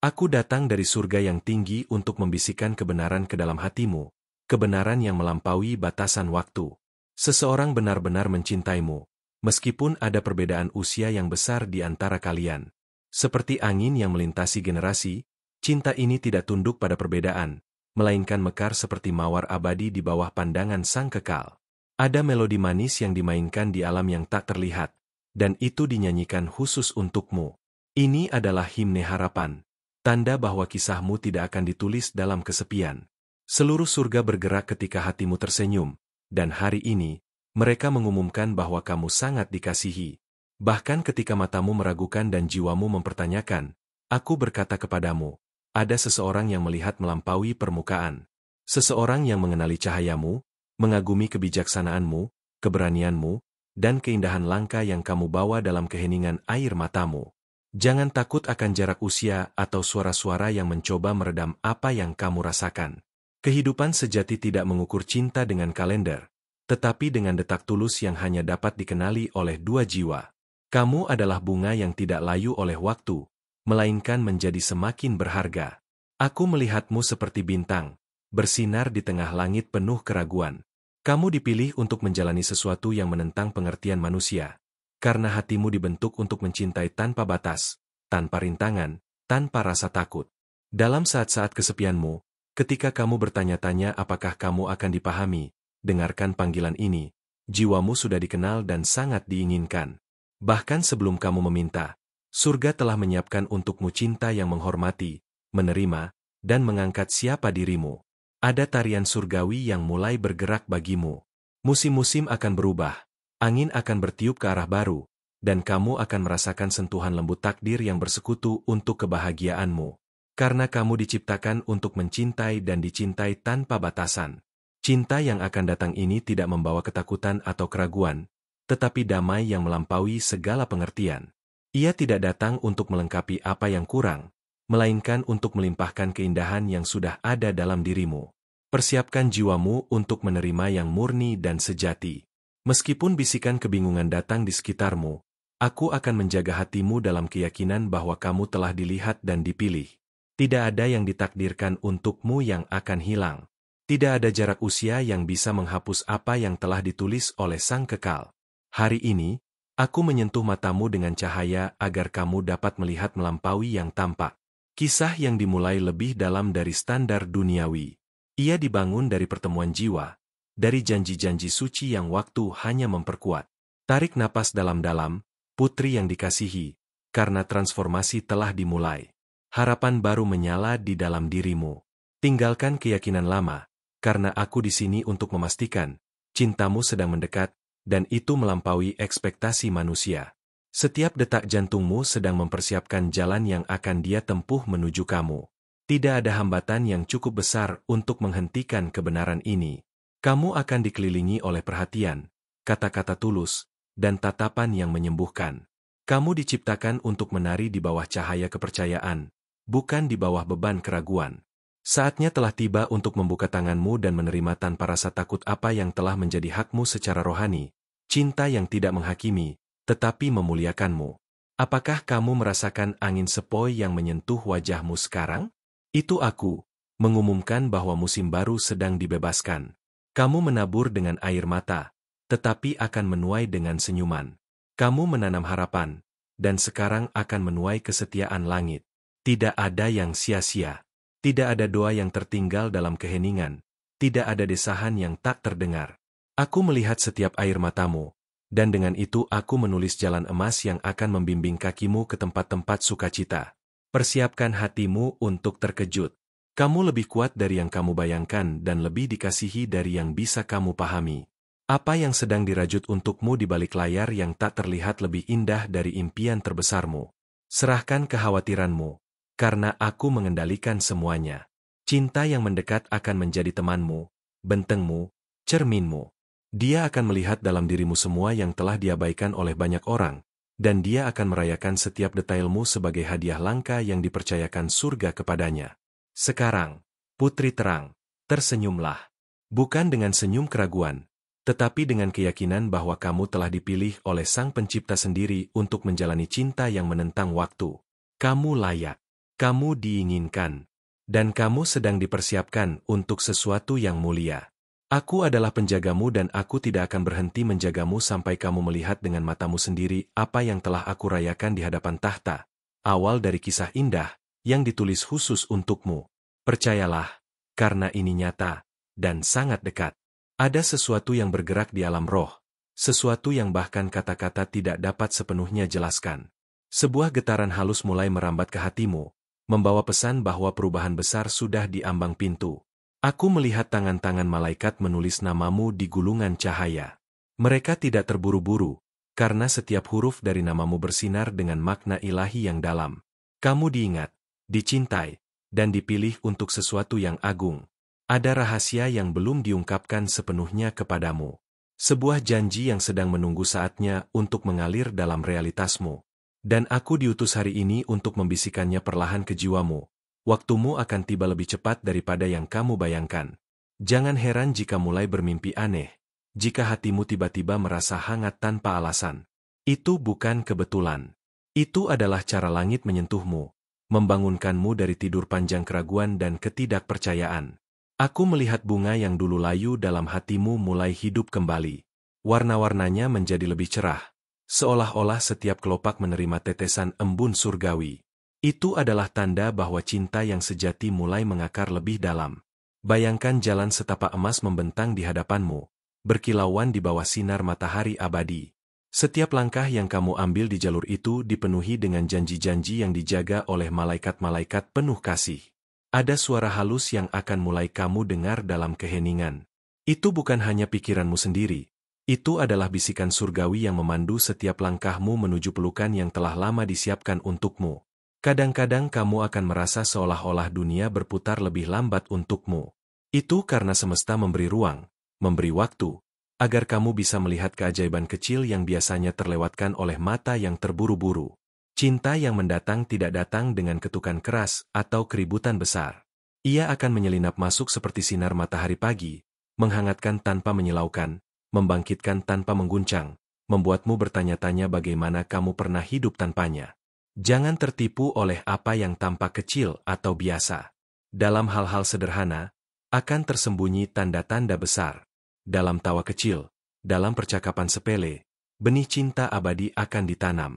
Aku datang dari surga yang tinggi untuk membisikkan kebenaran ke dalam hatimu, kebenaran yang melampaui batasan waktu. Seseorang benar-benar mencintaimu, meskipun ada perbedaan usia yang besar di antara kalian. Seperti angin yang melintasi generasi, cinta ini tidak tunduk pada perbedaan, melainkan mekar seperti mawar abadi di bawah pandangan Sang Kekal. Ada melodi manis yang dimainkan di alam yang tak terlihat, dan itu dinyanyikan khusus untukmu. Ini adalah himne harapan, tanda bahwa kisahmu tidak akan ditulis dalam kesepian. Seluruh surga bergerak ketika hatimu tersenyum, dan hari ini, mereka mengumumkan bahwa kamu sangat dikasihi. Bahkan ketika matamu meragukan dan jiwamu mempertanyakan, aku berkata kepadamu, ada seseorang yang melihat melampaui permukaan. Seseorang yang mengenali cahayamu, mengagumi kebijaksanaanmu, keberanianmu, dan keindahan langkah yang kamu bawa dalam keheningan air matamu. Jangan takut akan jarak usia atau suara-suara yang mencoba meredam apa yang kamu rasakan. Kehidupan sejati tidak mengukur cinta dengan kalender, tetapi dengan detak tulus yang hanya dapat dikenali oleh dua jiwa. Kamu adalah bunga yang tidak layu oleh waktu, melainkan menjadi semakin berharga. Aku melihatmu seperti bintang, bersinar di tengah langit penuh keraguan. Kamu dipilih untuk menjalani sesuatu yang menentang pengertian manusia. Karena hatimu dibentuk untuk mencintai tanpa batas, tanpa rintangan, tanpa rasa takut. Dalam saat-saat kesepianmu, ketika kamu bertanya-tanya apakah kamu akan dipahami, dengarkan panggilan ini. Jiwamu sudah dikenal dan sangat diinginkan. Bahkan sebelum kamu meminta, surga telah menyiapkan untukmu cinta yang menghormati, menerima, dan mengangkat siapa dirimu. Ada tarian surgawi yang mulai bergerak bagimu. Musim-musim akan berubah, angin akan bertiup ke arah baru, dan kamu akan merasakan sentuhan lembut takdir yang bersekutu untuk kebahagiaanmu. Karena kamu diciptakan untuk mencintai dan dicintai tanpa batasan. Cinta yang akan datang ini tidak membawa ketakutan atau keraguan, tetapi damai yang melampaui segala pengertian. Ia tidak datang untuk melengkapi apa yang kurang, melainkan untuk melimpahkan keindahan yang sudah ada dalam dirimu. Persiapkan jiwamu untuk menerima yang murni dan sejati. Meskipun bisikan kebingungan datang di sekitarmu, aku akan menjaga hatimu dalam keyakinan bahwa kamu telah dilihat dan dipilih. Tidak ada yang ditakdirkan untukmu yang akan hilang. Tidak ada jarak usia yang bisa menghapus apa yang telah ditulis oleh Sang Kekal. Hari ini, aku menyentuh matamu dengan cahaya agar kamu dapat melihat melampaui yang tampak. Kisah yang dimulai lebih dalam dari standar duniawi. Ia dibangun dari pertemuan jiwa, dari janji-janji suci yang waktu hanya memperkuat. Tarik napas dalam-dalam, putri yang dikasihi, karena transformasi telah dimulai. Harapan baru menyala di dalam dirimu. Tinggalkan keyakinan lama, karena aku di sini untuk memastikan, cintamu sedang mendekat, dan itu melampaui ekspektasi manusia. Setiap detak jantungmu sedang mempersiapkan jalan yang akan dia tempuh menuju kamu. Tidak ada hambatan yang cukup besar untuk menghentikan kebenaran ini. Kamu akan dikelilingi oleh perhatian, kata-kata tulus, dan tatapan yang menyembuhkan. Kamu diciptakan untuk menari di bawah cahaya kepercayaan, bukan di bawah beban keraguan. Saatnya telah tiba untuk membuka tanganmu dan menerima tanpa rasa takut apa yang telah menjadi hakmu secara rohani. Cinta yang tidak menghakimi, tetapi memuliakanmu. Apakah kamu merasakan angin sepoi yang menyentuh wajahmu sekarang? Itu aku, mengumumkan bahwa musim baru sedang dibebaskan. Kamu menabur dengan air mata, tetapi akan menuai dengan senyuman. Kamu menanam harapan, dan sekarang akan menuai kesetiaan langit. Tidak ada yang sia-sia. Tidak ada doa yang tertinggal dalam keheningan. Tidak ada desahan yang tak terdengar. Aku melihat setiap air matamu, dan dengan itu aku menulis jalan emas yang akan membimbing kakimu ke tempat-tempat sukacita. Persiapkan hatimu untuk terkejut. Kamu lebih kuat dari yang kamu bayangkan dan lebih dikasihi dari yang bisa kamu pahami. Apa yang sedang dirajut untukmu di balik layar yang tak terlihat lebih indah dari impian terbesarmu. Serahkan kekhawatiranmu, karena aku mengendalikan semuanya. Cinta yang mendekat akan menjadi temanmu, bentengmu, cerminmu. Dia akan melihat dalam dirimu semua yang telah diabaikan oleh banyak orang, dan dia akan merayakan setiap detailmu sebagai hadiah langka yang dipercayakan surga kepadanya. Sekarang, putri terang, tersenyumlah. Bukan dengan senyum keraguan, tetapi dengan keyakinan bahwa kamu telah dipilih oleh Sang Pencipta sendiri untuk menjalani cinta yang menentang waktu. Kamu layak. Kamu diinginkan. Dan kamu sedang dipersiapkan untuk sesuatu yang mulia. Aku adalah penjagamu dan aku tidak akan berhenti menjagamu sampai kamu melihat dengan matamu sendiri apa yang telah aku rayakan di hadapan tahta. Awal dari kisah indah yang ditulis khusus untukmu. Percayalah, karena ini nyata dan sangat dekat. Ada sesuatu yang bergerak di alam roh, sesuatu yang bahkan kata-kata tidak dapat sepenuhnya jelaskan. Sebuah getaran halus mulai merambat ke hatimu, membawa pesan bahwa perubahan besar sudah di ambang pintu. Aku melihat tangan-tangan malaikat menulis namamu di gulungan cahaya. Mereka tidak terburu-buru, karena setiap huruf dari namamu bersinar dengan makna ilahi yang dalam. Kamu diingat, dicintai, dan dipilih untuk sesuatu yang agung. Ada rahasia yang belum diungkapkan sepenuhnya kepadamu. Sebuah janji yang sedang menunggu saatnya untuk mengalir dalam realitasmu. Dan aku diutus hari ini untuk membisikannya perlahan ke jiwamu. Waktumu akan tiba lebih cepat daripada yang kamu bayangkan. Jangan heran jika mulai bermimpi aneh. Jika hatimu tiba-tiba merasa hangat tanpa alasan. Itu bukan kebetulan. Itu adalah cara langit menyentuhmu, membangunkanmu dari tidur panjang keraguan dan ketidakpercayaan. Aku melihat bunga yang dulu layu dalam hatimu mulai hidup kembali. Warna-warnanya menjadi lebih cerah. Seolah-olah setiap kelopak menerima tetesan embun surgawi. Itu adalah tanda bahwa cinta yang sejati mulai mengakar lebih dalam. Bayangkan jalan setapak emas membentang di hadapanmu, berkilauan di bawah sinar matahari abadi. Setiap langkah yang kamu ambil di jalur itu dipenuhi dengan janji-janji yang dijaga oleh malaikat-malaikat penuh kasih. Ada suara halus yang akan mulai kamu dengar dalam keheningan. Itu bukan hanya pikiranmu sendiri. Itu adalah bisikan surgawi yang memandu setiap langkahmu menuju pelukan yang telah lama disiapkan untukmu. Kadang-kadang kamu akan merasa seolah-olah dunia berputar lebih lambat untukmu. Itu karena semesta memberi ruang, memberi waktu, agar kamu bisa melihat keajaiban kecil yang biasanya terlewatkan oleh mata yang terburu-buru. Cinta yang mendatang tidak datang dengan ketukan keras atau keributan besar. Ia akan menyelinap masuk seperti sinar matahari pagi, menghangatkan tanpa menyilaukan, membangkitkan tanpa mengguncang, membuatmu bertanya-tanya bagaimana kamu pernah hidup tanpanya. Jangan tertipu oleh apa yang tampak kecil atau biasa. Dalam hal-hal sederhana, akan tersembunyi tanda-tanda besar. Dalam tawa kecil, dalam percakapan sepele, benih cinta abadi akan ditanam.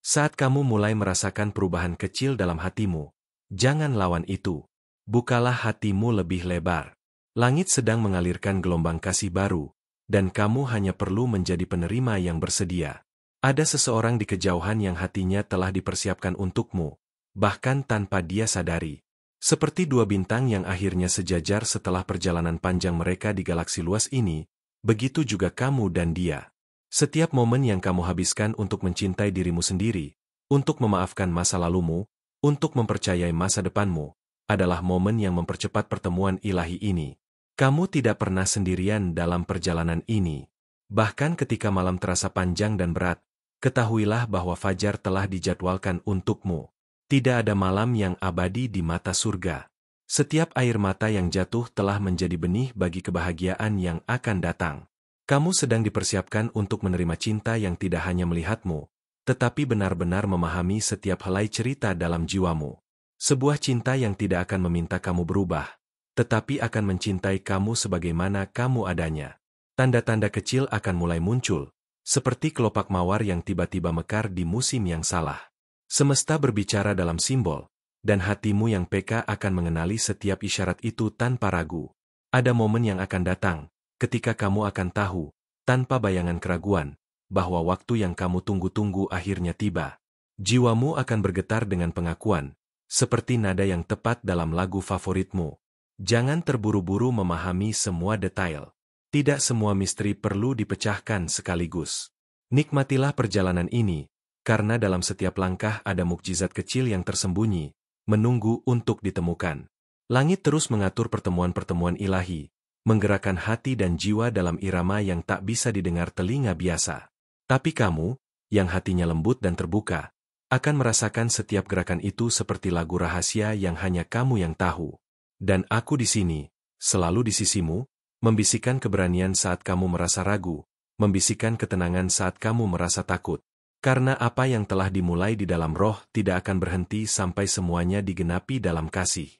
Saat kamu mulai merasakan perubahan kecil dalam hatimu, jangan lawan itu. Bukalah hatimu lebih lebar. Langit sedang mengalirkan gelombang kasih baru, dan kamu hanya perlu menjadi penerima yang bersedia. Ada seseorang di kejauhan yang hatinya telah dipersiapkan untukmu, bahkan tanpa dia sadari. Seperti dua bintang yang akhirnya sejajar setelah perjalanan panjang mereka di galaksi luas ini, begitu juga kamu dan dia. Setiap momen yang kamu habiskan untuk mencintai dirimu sendiri, untuk memaafkan masa lalumu, untuk mempercayai masa depanmu, adalah momen yang mempercepat pertemuan ilahi ini. Kamu tidak pernah sendirian dalam perjalanan ini. Bahkan ketika malam terasa panjang dan berat, ketahuilah bahwa fajar telah dijadwalkan untukmu. Tidak ada malam yang abadi di mata surga. Setiap air mata yang jatuh telah menjadi benih bagi kebahagiaan yang akan datang. Kamu sedang dipersiapkan untuk menerima cinta yang tidak hanya melihatmu, tetapi benar-benar memahami setiap helai cerita dalam jiwamu. Sebuah cinta yang tidak akan meminta kamu berubah, tetapi akan mencintai kamu sebagaimana kamu adanya. Tanda-tanda kecil akan mulai muncul, seperti kelopak mawar yang tiba-tiba mekar di musim yang salah. Semesta berbicara dalam simbol, dan hatimu yang peka akan mengenali setiap isyarat itu tanpa ragu. Ada momen yang akan datang, ketika kamu akan tahu, tanpa bayangan keraguan, bahwa waktu yang kamu tunggu-tunggu akhirnya tiba. Jiwamu akan bergetar dengan pengakuan, seperti nada yang tepat dalam lagu favoritmu. Jangan terburu-buru memahami semua detail. Tidak semua misteri perlu dipecahkan sekaligus. Nikmatilah perjalanan ini, karena dalam setiap langkah ada mukjizat kecil yang tersembunyi, menunggu untuk ditemukan. Langit terus mengatur pertemuan-pertemuan ilahi, menggerakkan hati dan jiwa dalam irama yang tak bisa didengar telinga biasa. Tapi kamu, yang hatinya lembut dan terbuka, akan merasakan setiap gerakan itu seperti lagu rahasia yang hanya kamu yang tahu. Dan aku di sini, selalu di sisimu, membisikkan keberanian saat kamu merasa ragu, membisikkan ketenangan saat kamu merasa takut, Karena apa yang telah dimulai di dalam roh tidak akan berhenti sampai semuanya digenapi dalam kasih.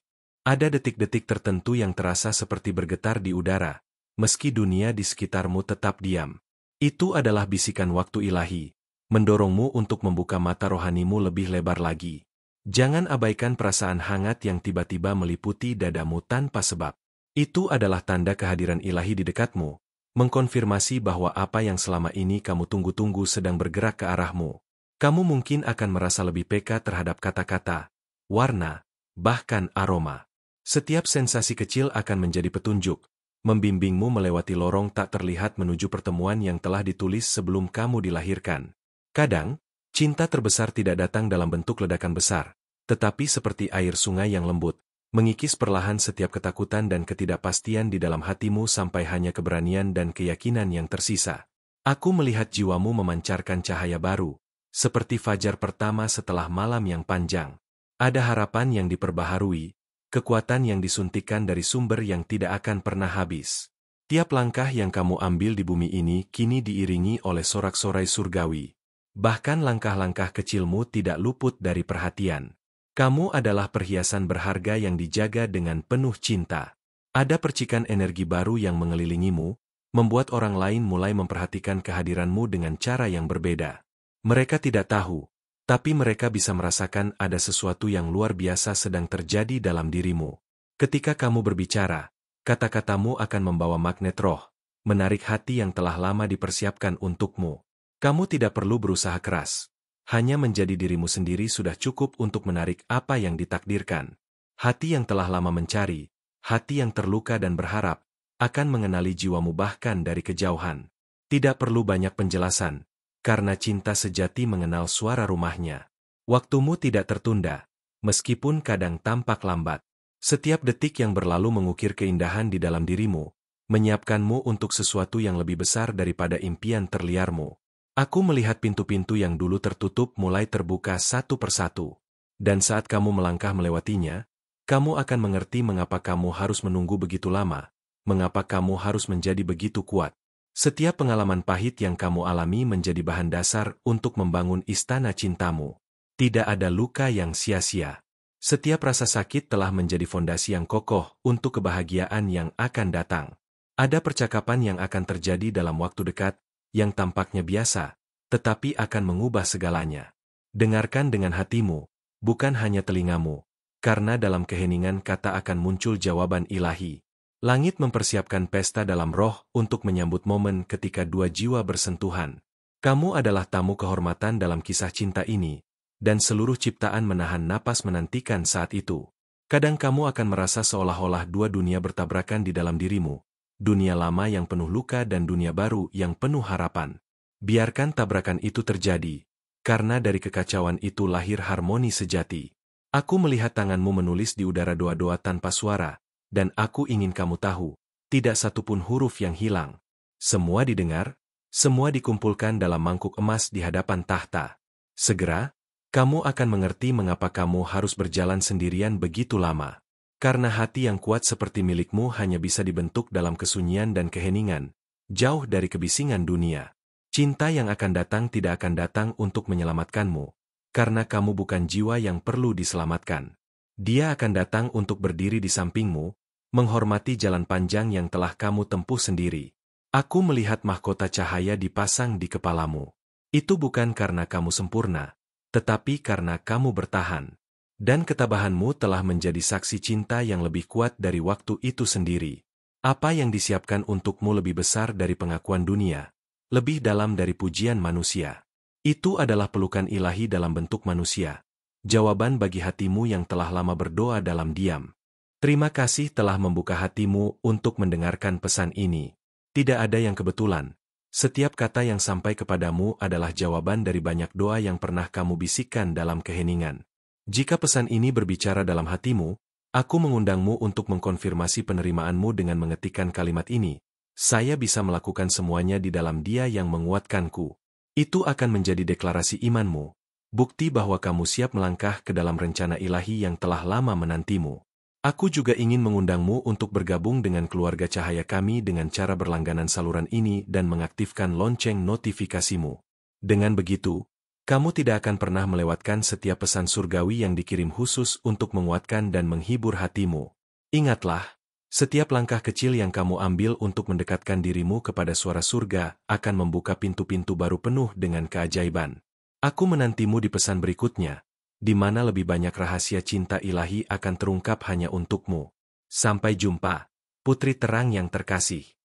Ada detik-detik tertentu yang terasa seperti bergetar di udara, meski dunia di sekitarmu tetap diam. Itu adalah bisikan waktu ilahi, mendorongmu untuk membuka mata rohanimu lebih lebar lagi. Jangan abaikan perasaan hangat yang tiba-tiba meliputi dadamu tanpa sebab. Itu adalah tanda kehadiran ilahi di dekatmu, mengkonfirmasi bahwa apa yang selama ini kamu tunggu-tunggu sedang bergerak ke arahmu. Kamu mungkin akan merasa lebih peka terhadap kata-kata, warna, bahkan aroma. Setiap sensasi kecil akan menjadi petunjuk, membimbingmu melewati lorong tak terlihat menuju pertemuan yang telah ditulis sebelum kamu dilahirkan. Kadang, cinta terbesar tidak datang dalam bentuk ledakan besar, tetapi seperti air sungai yang lembut, mengikis perlahan setiap ketakutan dan ketidakpastian di dalam hatimu sampai hanya keberanian dan keyakinan yang tersisa. Aku melihat jiwamu memancarkan cahaya baru, seperti fajar pertama setelah malam yang panjang. Ada harapan yang diperbaharui, kekuatan yang disuntikan dari sumber yang tidak akan pernah habis. Tiap langkah yang kamu ambil di bumi ini kini diiringi oleh sorak-sorai surgawi. Bahkan langkah-langkah kecilmu tidak luput dari perhatian. Kamu adalah perhiasan berharga yang dijaga dengan penuh cinta. Ada percikan energi baru yang mengelilingimu, membuat orang lain mulai memperhatikan kehadiranmu dengan cara yang berbeda. Mereka tidak tahu, tapi mereka bisa merasakan ada sesuatu yang luar biasa sedang terjadi dalam dirimu. Ketika kamu berbicara, kata-katamu akan membawa magnet roh, menarik hati yang telah lama dipersiapkan untukmu. Kamu tidak perlu berusaha keras. Hanya menjadi dirimu sendiri sudah cukup untuk menarik apa yang ditakdirkan. Hati yang telah lama mencari, hati yang terluka dan berharap, akan mengenali jiwamu bahkan dari kejauhan. Tidak perlu banyak penjelasan, karena cinta sejati mengenal suara rumahnya. Waktumu tidak tertunda, meskipun kadang tampak lambat. Setiap detik yang berlalu mengukir keindahan di dalam dirimu, menyiapkanmu untuk sesuatu yang lebih besar daripada impian terliarmu. Aku melihat pintu-pintu yang dulu tertutup mulai terbuka satu persatu. Dan saat kamu melangkah melewatinya, kamu akan mengerti mengapa kamu harus menunggu begitu lama, mengapa kamu harus menjadi begitu kuat. Setiap pengalaman pahit yang kamu alami menjadi bahan dasar untuk membangun istana cintamu. Tidak ada luka yang sia-sia. Setiap rasa sakit telah menjadi fondasi yang kokoh untuk kebahagiaan yang akan datang. Ada percakapan yang akan terjadi dalam waktu dekat, yang tampaknya biasa, tetapi akan mengubah segalanya. Dengarkan dengan hatimu, bukan hanya telingamu, karena dalam keheningan kata akan muncul jawaban ilahi. Langit mempersiapkan pesta dalam roh untuk menyambut momen ketika dua jiwa bersentuhan. Kamu adalah tamu kehormatan dalam kisah cinta ini, dan seluruh ciptaan menahan napas menantikan saat itu. Kadang kamu akan merasa seolah-olah dua dunia bertabrakan di dalam dirimu. Dunia lama yang penuh luka dan dunia baru yang penuh harapan. Biarkan tabrakan itu terjadi, karena dari kekacauan itu lahir harmoni sejati. Aku melihat tanganmu menulis di udara doa-doa tanpa suara, dan aku ingin kamu tahu, tidak satupun huruf yang hilang. Semua didengar, semua dikumpulkan dalam mangkuk emas di hadapan tahta. Segera, kamu akan mengerti mengapa kamu harus berjalan sendirian begitu lama. Karena hati yang kuat seperti milikmu hanya bisa dibentuk dalam kesunyian dan keheningan, jauh dari kebisingan dunia. Cinta yang akan datang tidak akan datang untuk menyelamatkanmu, karena kamu bukan jiwa yang perlu diselamatkan. Dia akan datang untuk berdiri di sampingmu, menghormati jalan panjang yang telah kamu tempuh sendiri. Aku melihat mahkota cahaya dipasang di kepalamu. Itu bukan karena kamu sempurna, tetapi karena kamu bertahan. Dan ketabahanmu telah menjadi saksi cinta yang lebih kuat dari waktu itu sendiri. Apa yang disiapkan untukmu lebih besar dari pengakuan dunia, lebih dalam dari pujian manusia. Itu adalah pelukan ilahi dalam bentuk manusia. Jawaban bagi hatimu yang telah lama berdoa dalam diam. Terima kasih telah membuka hatimu untuk mendengarkan pesan ini. Tidak ada yang kebetulan. Setiap kata yang sampai kepadamu adalah jawaban dari banyak doa yang pernah kamu bisikkan dalam keheningan. Jika pesan ini berbicara dalam hatimu, aku mengundangmu untuk mengkonfirmasi penerimaanmu dengan mengetikkan kalimat ini. Saya bisa melakukan semuanya di dalam Dia yang menguatkanku. Itu akan menjadi deklarasi imanmu, bukti bahwa kamu siap melangkah ke dalam rencana ilahi yang telah lama menantimu. Aku juga ingin mengundangmu untuk bergabung dengan keluarga cahaya kami dengan cara berlangganan saluran ini dan mengaktifkan lonceng notifikasimu. Dengan begitu, Kamu tidak akan pernah melewatkan setiap pesan surgawi yang dikirim khusus untuk menguatkan dan menghibur hatimu. Ingatlah, setiap langkah kecil yang kamu ambil untuk mendekatkan dirimu kepada suara surga akan membuka pintu-pintu baru penuh dengan keajaiban. Aku menantimu di pesan berikutnya, di mana lebih banyak rahasia cinta ilahi akan terungkap hanya untukmu. Sampai jumpa, putri terang yang terkasih.